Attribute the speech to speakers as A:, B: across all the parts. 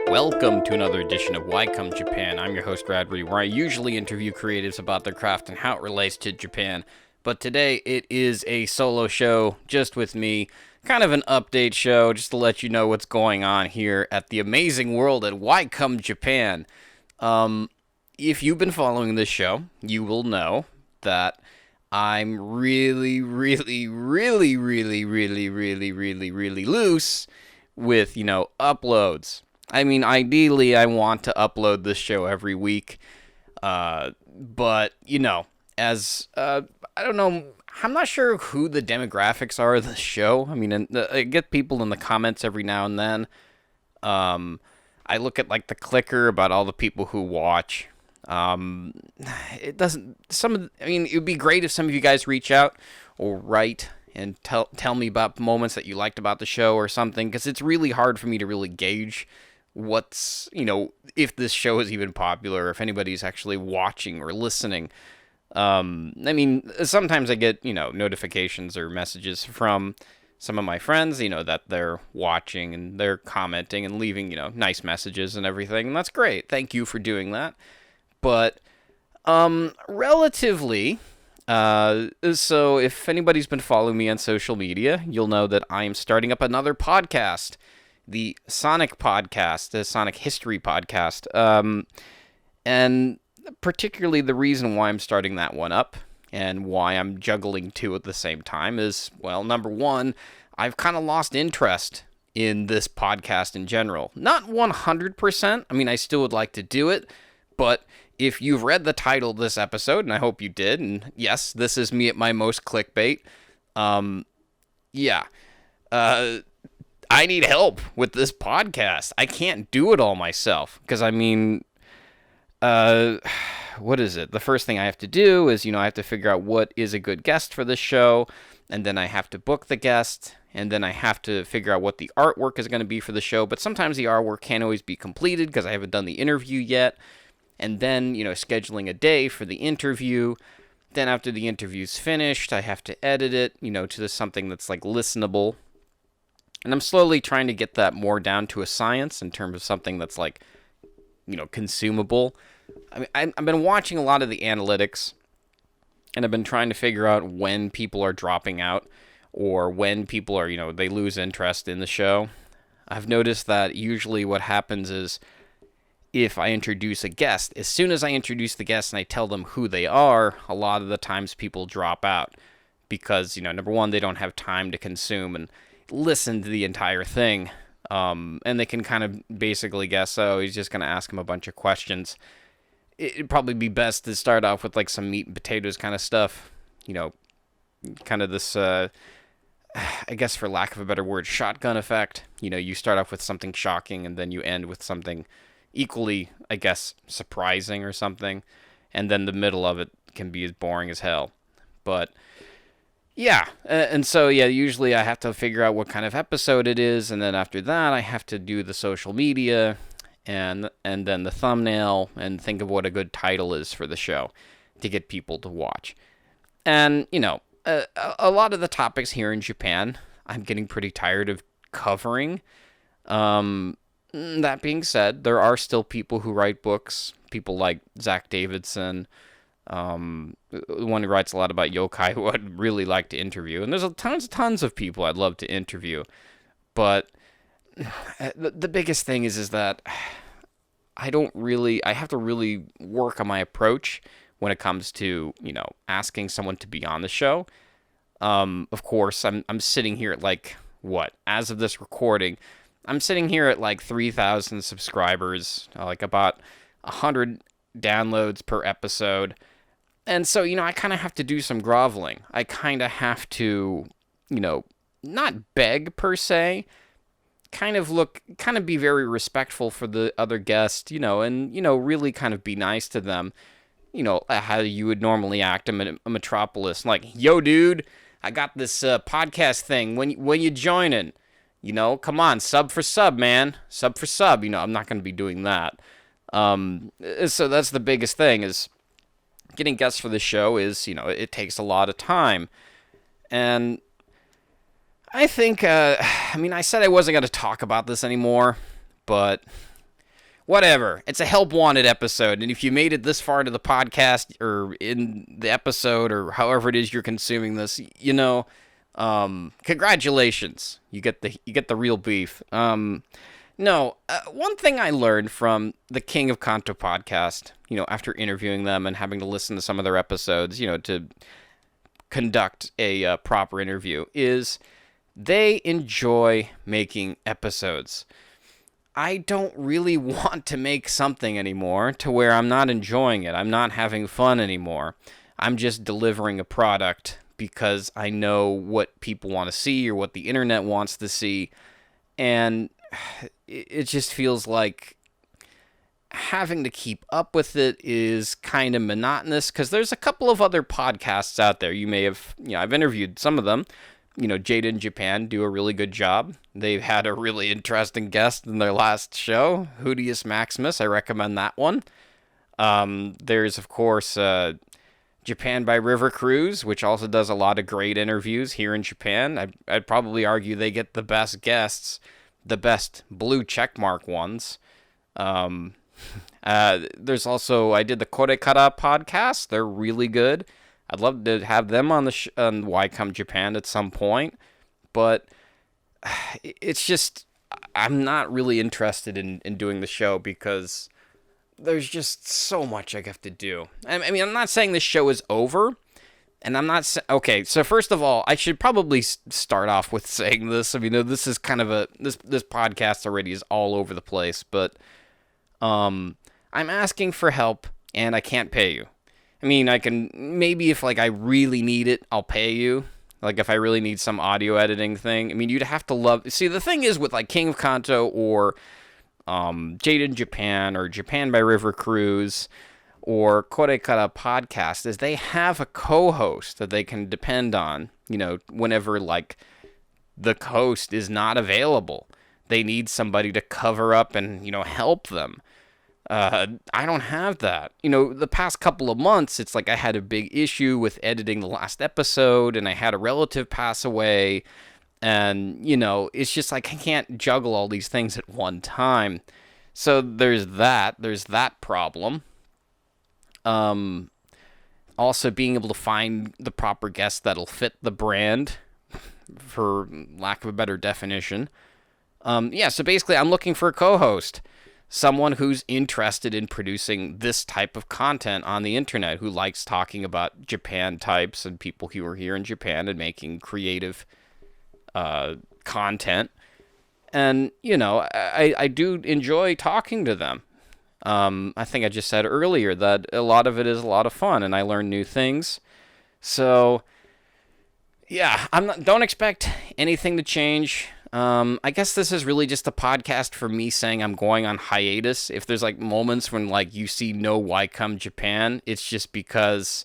A: Welcome to another edition of Why Come Japan. I'm your host, Radrey, where I usually interview creatives about their craft and how it relates to Japan. But today it is a solo show just with me, kind of an update show just to let you know what's going on here at the amazing world at Why Come Japan. If you've been following this show, you will know that I'm really loose with, uploads. I mean, ideally, I want to upload this show every week, but, I don't know, I'm not sure who the demographics are of the show. I mean, I get people in the comments every now and then. I look at, the clicker about all the people who watch. It doesn't, it would be great if some of you guys reach out or write and tell me about moments that you liked about the show or something, because it's really hard for me to really gauge what's, if this show is even popular, if anybody's actually watching or listening. Sometimes I get, notifications or messages from some of my friends, that they're watching and they're commenting and leaving, nice messages and everything, and that's great. Thank you for doing that. But, relatively, so if anybody's been following me on social media, you'll know that I am starting up another podcast, the Sonic podcast, the Sonic History podcast, and particularly the reason why I'm starting that one up and why I'm juggling two at the same time is, well, number one, I've kind of lost interest in this podcast in general. Not 100%. I mean, I still would like to do it, but if you've read the title of this episode, and I hope you did, and yes, this is me at my most clickbait, I need help with this podcast. I can't do it all myself, because, what is it? The first thing I have to do is, I have to figure out what is a good guest for this show, and then I have to book the guest, and then I have to figure out what the artwork is going to be for the show, but sometimes the artwork can't always be completed because I haven't done the interview yet, and then, scheduling a day for the interview. Then after the interview's finished, I have to edit it, to something that's, listenable. And I'm slowly trying to get that more down to a science in terms of something that's, consumable. I've been watching a lot of the analytics, and I've been trying to figure out when people are dropping out or when people are, they lose interest in the show. I've noticed that usually what happens is if I introduce a guest, as soon as I introduce the guest and I tell them who they are, a lot of the times people drop out because, number one, they don't have time to consume and listen to the entire thing. And they can kind of basically guess, he's just going to ask him a bunch of questions. It'd probably be best to start off with some meat and potatoes kind of stuff, kind of this, I guess for lack of a better word, shotgun effect. You start off with something shocking and then you end with something equally, I guess, surprising or something. And then the middle of it can be as boring as hell. But yeah, and so, usually I have to figure out what kind of episode it is, and then after that, I have to do the social media, and then the thumbnail, and think of what a good title is for the show to get people to watch. And, a lot of the topics here in Japan, I'm getting pretty tired of covering. That being said, there are still people who write books, people like Zach Davidson, one who writes a lot about yokai, who I'd really like to interview. And there's tons of people I'd love to interview. But the biggest thing is that I have to really work on my approach when it comes to, asking someone to be on the show. Of course, I'm sitting here at as of this recording, I'm sitting here at 3,000 subscribers, about 100 downloads per episode. And so, I kind of have to do some groveling. I kind of have to, not beg per se, kind of be very respectful for the other guest, and, really kind of be nice to them, how you would normally act in a metropolis. Yo, dude, I got this podcast thing. When you joining? Come on, sub for sub, man. Sub for sub. I'm not going to be doing that. So that's the biggest thing is getting guests for the show is, it takes a lot of time. And I think, I said I wasn't going to talk about this anymore, but whatever. It's a Help Wanted episode, and if you made it this far into the podcast, or in the episode, or however it is you're consuming this, congratulations. You get the real beef. No, one thing I learned from the King of Kanto podcast, after interviewing them and having to listen to some of their episodes, to conduct a proper interview, is they enjoy making episodes. I don't really want to make something anymore to where I'm not enjoying it. I'm not having fun anymore. I'm just delivering a product because I know what people want to see or what the internet wants to see. And it just feels like having to keep up with it is kind of monotonous, because there's a couple of other podcasts out there. You may have, I've interviewed some of them. Jada in Japan do a really good job. They've had a really interesting guest in their last show, Hootius Maximus. I recommend that one. There's, of course, Japan by River Cruise, which also does a lot of great interviews here in Japan. I'd probably argue they get the best guests, the best blue checkmark ones. There's also, I did the Korekara podcast. They're really good. I'd love to have them on on Why Come Japan at some point, but it's just, I'm not really interested in doing the show because there's just so much I have to do. I'm not saying this show is over, and I'm not okay. So first of all, I should probably start off with saying this. This is kind of this podcast already is all over the place, but I'm asking for help, and I can't pay you. I can, maybe if, I really need it, I'll pay you. If I really need some audio editing thing. You'd have to love... See, the thing is with, King of Kanto or Jade in Japan or Japan by River Cruise or Korekara podcast is they have a co-host that they can depend on, whenever, the host is not available. They need somebody to cover up and, help them. I don't have that. The past couple of months, it's I had a big issue with editing the last episode, and I had a relative pass away, and, it's just I can't juggle all these things at one time. So there's that problem. Also being able to find the proper guest that'll fit the brand, for lack of a better definition. So basically I'm looking for a co-host. Someone who's interested in producing this type of content on the internet, who likes talking about Japan types and people who are here in Japan and making creative content. And, I do enjoy talking to them. I think I just said earlier that a lot of it is a lot of fun, and I learn new things. So, yeah, don't expect anything to change. I guess this is really just a podcast for me saying I'm going on hiatus. If there's moments when you see no Why Come Japan, it's just because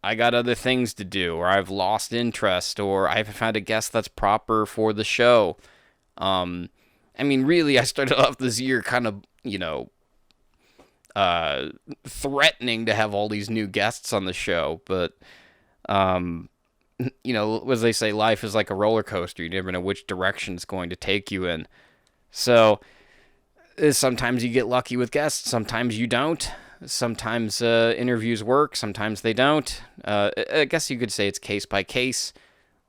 A: I got other things to do, or I've lost interest, or I haven't found a guest that's proper for the show. Really, I started off this year kind of, threatening to have all these new guests on the show, but, as they say, life is like a roller coaster. You never know which direction it's going to take you in. So sometimes you get lucky with guests, sometimes you don't. Sometimes interviews work, sometimes they don't. I guess you could say it's case by case.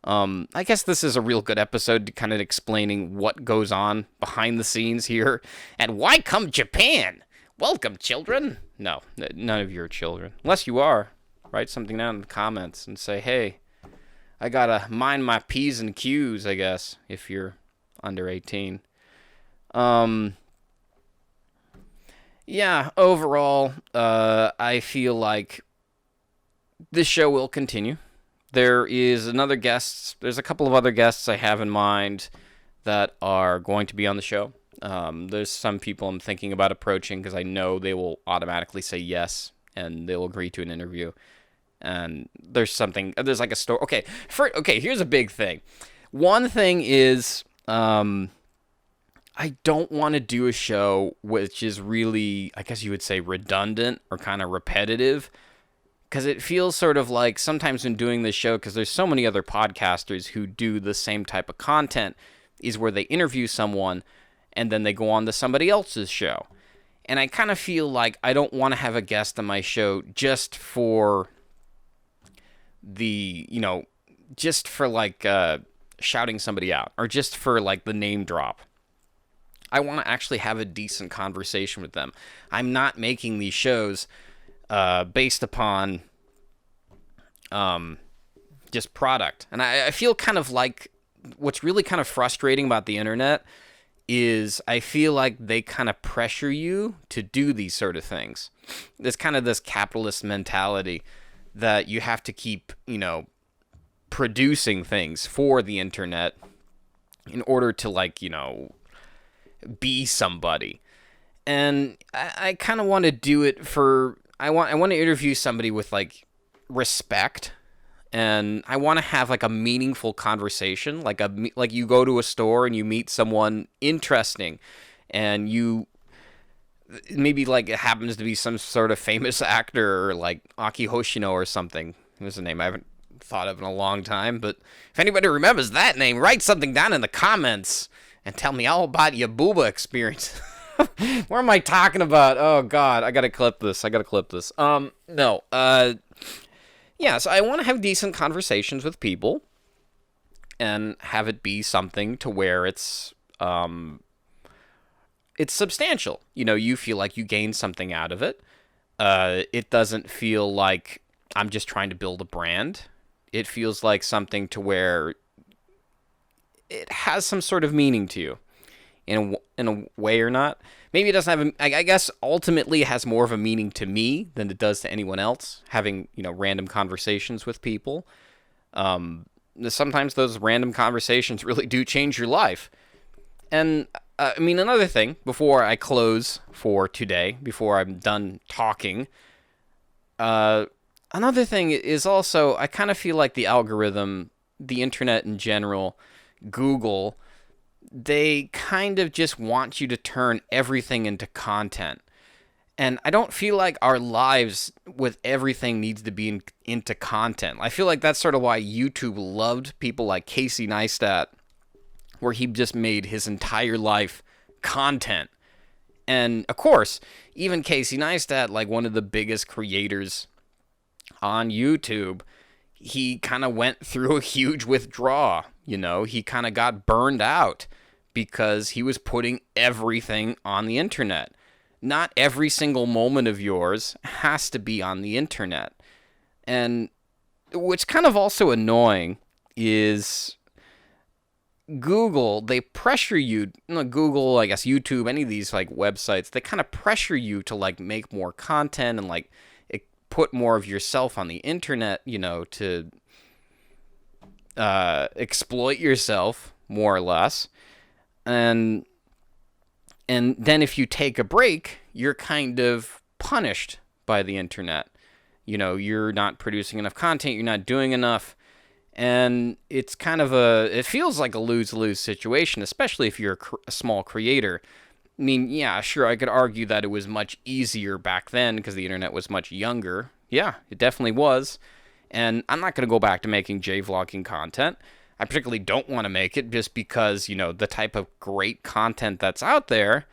A: I guess this is a real good episode to kind of explaining what goes on behind the scenes here at Why Come Japan? Welcome, children. No, none of you are children. Unless you are. Write something down in the comments and say, hey, I gotta mind my P's and Q's, I guess, if you're under 18. Yeah, overall, I feel like this show will continue. There's a couple of other guests I have in mind that are going to be on the show. There's some people I'm thinking about approaching because I know they will automatically say yes and they'll agree to an interview. And there's a story. Okay, here's a big thing. One thing is, I don't want to do a show which is really, I guess you would say, redundant or kind of repetitive. because it feels sort of like sometimes when doing this show, because there's so many other podcasters who do the same type of content, is where they interview someone and then they go on to somebody else's show. And I kind of feel like I don't want to have a guest on my show just for the, just for like shouting somebody out or just for like the name drop. I want to actually have a decent conversation with them. I'm not making these shows based upon just product. And I feel kind of like what's really kind of frustrating about the internet is I feel like they kind of pressure you to do these sort of things. There's kind of this capitalist mentality that you have to keep, producing things for the internet in order to, like, be somebody. And I kind of want to do it for... I want to interview somebody with, like, respect, and I want to have, like, a meaningful conversation, like you go to a store and you meet someone interesting, and you maybe, like, it happens to be some sort of famous actor, or, like, Aki Hoshino or something. What's the name? I haven't thought of in a long time, but if anybody remembers that name, write something down in the comments and tell me all about your booba experience. What am I talking about? Oh, God, I gotta clip this. Yeah, so I want to have decent conversations with people and have it be something to where it's substantial. You feel like you gain something out of it. It doesn't feel like I'm just trying to build a brand. It feels like something to where it has some sort of meaning to you in a way or not. Maybe it doesn't have I guess ultimately it has more of a meaning to me than it does to anyone else, having, random conversations with people. Sometimes those random conversations really do change your life. And, another thing, before I close for today, before I'm done talking, another thing is also, I kind of feel like the algorithm, the internet in general, Google, they kind of just want you to turn everything into content. And I don't feel like our lives with everything needs to be into content. I feel like that's sort of why YouTube loved people like Casey Neistat, where he just made his entire life content. And, of course, even Casey Neistat, like one of the biggest creators on YouTube, he kind of went through a huge withdrawal. He kind of got burned out because he was putting everything on the internet. Not every single moment of yours has to be on the internet. And what's kind of also annoying is Google, they pressure you, Google, I guess YouTube, any of these like websites, they kind of pressure you to like make more content and like put more of yourself on the internet, to exploit yourself more or less. And then if you take a break, you're kind of punished by the internet. You're not producing enough content, you're not doing enough. And it's kind of it feels like a lose-lose situation, especially if you're a small creator. I mean, yeah, sure, I could argue that it was much easier back then because the internet was much younger. Yeah, it definitely was. And I'm not going to go back to making J-vlogging content. I particularly don't want to make it just because, the type of great content that's out there,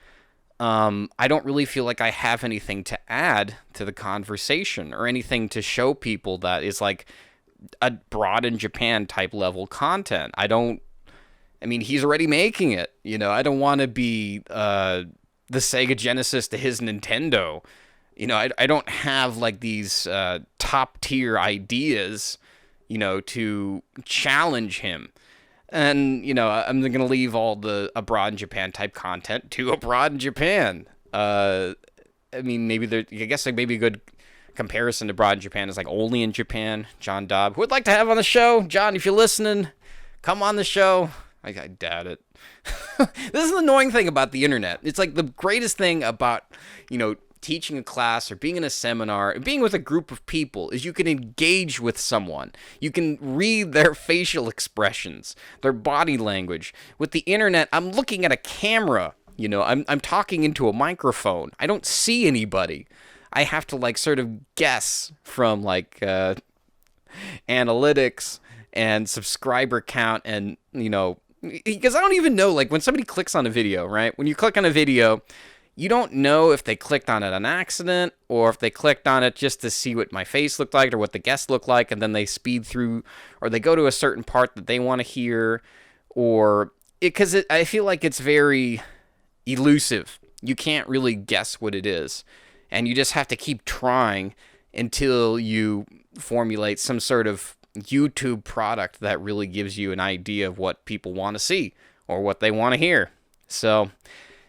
A: I don't really feel like I have anything to add to the conversation or anything to show people that is like a Broad in Japan type level content. He's already making it. I don't want to be the Sega Genesis to his Nintendo. I don't have like these top tier ideas, to challenge him. And, I'm going to leave all the Abroad in Japan type content to Abroad in Japan. Maybe maybe a good comparison to Abroad in Japan is like Only in Japan, John Dobb, who would like to have on the show. John, if you're listening, come on the show. I doubt it. This is the annoying thing about the internet. It's like the greatest thing about, teaching a class or being in a seminar, being with a group of people, is you can engage with someone. You can read their facial expressions, their body language. With the internet, I'm looking at a camera. I'm talking into a microphone. I don't see anybody. I have to like sort of guess from like analytics and subscriber count, and because I don't even know, like when somebody clicks on a video, right? When you click on a video, you don't know if they clicked on it on accident or if they clicked on it just to see what my face looked like or what the guest looked like, and then they speed through, or they go to a certain part that they want to hear, or because I feel like it's very elusive. You can't really guess what it is, and you just have to keep trying until you formulate some sort of YouTube product that really gives you an idea of what people want to see or what they want to hear. So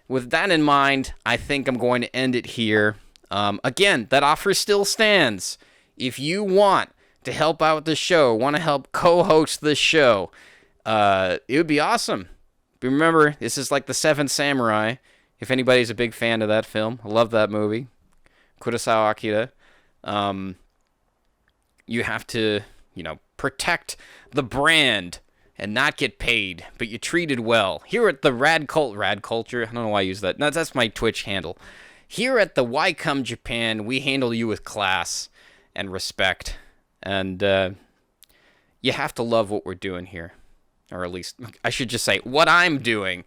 A: with that in mind, I think I'm going to end it here. Again, that offer still stands. If you want to help out the show, want to help co-host the show, it would be awesome. But remember, this is like the Seventh Samurai. If anybody's a big fan of that film, I love that movie. Kurosawa Akira. You have to, protect the brand and not get paid, but you treated well. Here at the Rad Culture, I don't know why I use that. No, that's my Twitch handle. Here at the Why Come Japan, we handle you with class and respect. And you have to love what we're doing here. Or at least, I should just say, what I'm doing.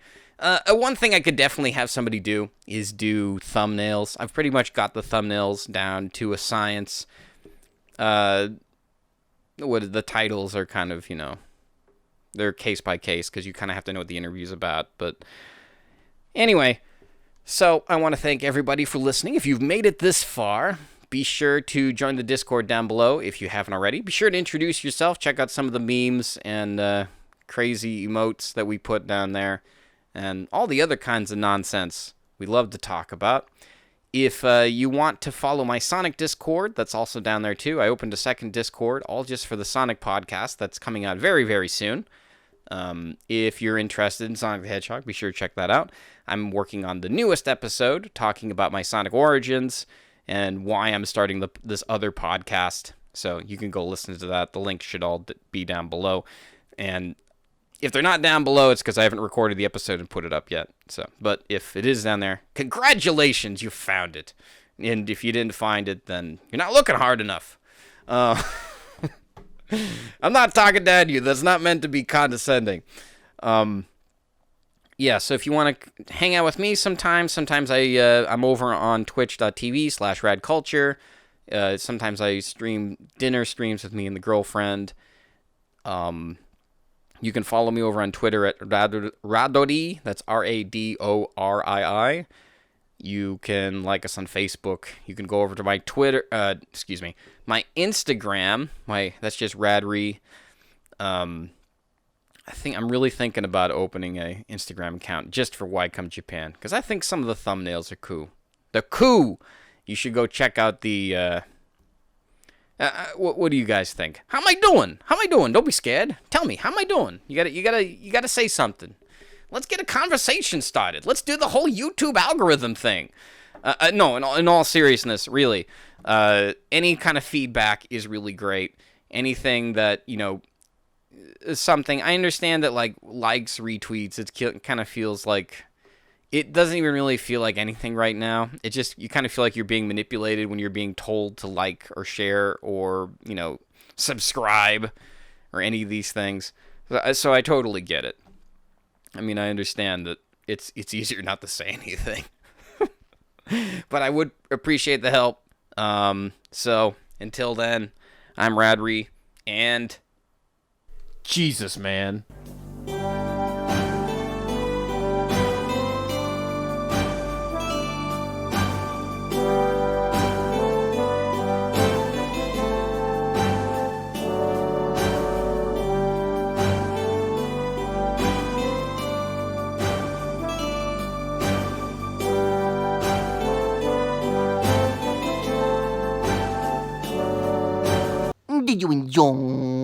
A: One thing I could definitely have somebody do is do thumbnails. I've pretty much got the thumbnails down to a science. What the titles are kind of, they're case by case because you kind of have to know what the interview's about. But anyway, so I want to thank everybody for listening. If you've made it this far, be sure to join the Discord down below if you haven't already. Be sure to introduce yourself. Check out some of the memes and crazy emotes that we put down there and all the other kinds of nonsense we love to talk about. If you want to follow my Sonic Discord, that's also down there too. I opened a second Discord, all just for the Sonic podcast. That's coming out very, very soon. If you're interested in Sonic the Hedgehog, be sure to check that out. I'm working on the newest episode, talking about my Sonic origins and why I'm starting this other podcast. So you can go listen to that. The link should all be down below. And if they're not down below, it's because I haven't recorded the episode and put it up yet. But if it is down there, congratulations, you found it. And if you didn't find it, then you're not looking hard enough. I'm not talking down to you. That's not meant to be condescending. Yeah, so if you want to hang out with me sometimes I'm over on twitch.tv/radculture. Sometimes I stream dinner streams with me and the girlfriend. You can follow me over on Twitter at Radrey. That's Radorii. You can like us on Facebook. You can go over to my my Instagram. That's just Radrey. I think I'm really thinking about opening a Instagram account just for Why Come Japan, because I think some of the thumbnails are cool. They're cool. You should go check out the. What do you guys think? How am I doing? Don't be scared. Tell me, how am I doing? You gotta say something. Let's get a conversation started. Let's do the whole YouTube algorithm thing. No, in all seriousness, really, any kind of feedback is really great. Anything that is something. I understand that likes, retweets. It kind of feels like. It doesn't even really feel like anything right now. It just, you kind of feel like you're being manipulated when you're being told to like or share or, subscribe or any of these things. So I totally get it. I mean, I understand that it's easier not to say anything. But I would appreciate the help. So until then, I'm Radrey, and Jesus, man.
B: Did you enjoy?